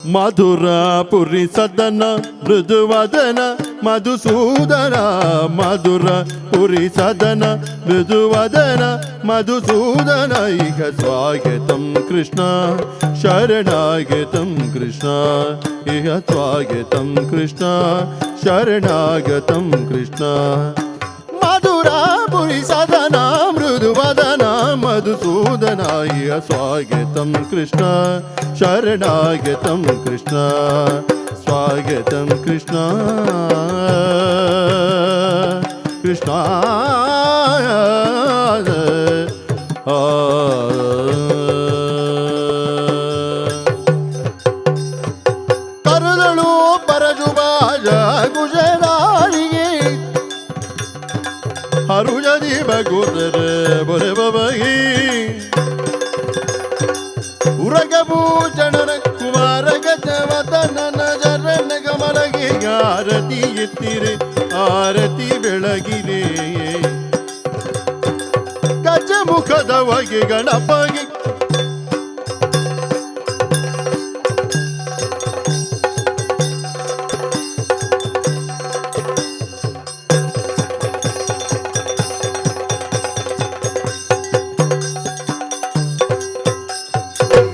ಮಧುರ ಪುರಿ ಸದನ ಮೃದುವದನ ಮಧುಸೂದನ ಮಧುರ ಪುರಿ ಸದನ ಮೃದುವದನ ಮಧುಸೂದನ ಈಗ ಸ್ವಾಗತಂ ಕೃಷ್ಣ ಶರಣಾಗತಂ ಕೃಷ್ಣ ಈಗ ಸ್ವಾಗತಂ ಕೃಷ್ಣ ಶರಣಾಗತಂ ಕೃಷ್ಣ ಮಧುರ ಪುರಿ ಸದನ ಮೃದುವದನ ಮಧುಸೂದನ ಈಗ ಸ್ವಾಗತಂ ಕೃಷ್ಣ ಶರಣಾಗತಂ ಕೃಷ್ಣ ಸ್ವಾಗತಂ ಕೃಷ್ಣ ಕೃಷ್ಣ ಕರುದಳು ಪರಜುಬಾಜ ಗುಜರಾಳಿಗೆ ಹರುಜದಿ ಬಗುದರೆ ಬೊರೆ ಬಬಗಿ ಉರಗಭೂಷಣನ ಕುಮಾರ ಗಜವದನನ ಜರಣ ಕಮಲಗೆ ಆರತಿ ಎತ್ತಿರೆ ಆರತಿ ಬೆಳಗಿರೆ ಗಜಮುಖದ ವಗೆ ಗಣಪಗೆ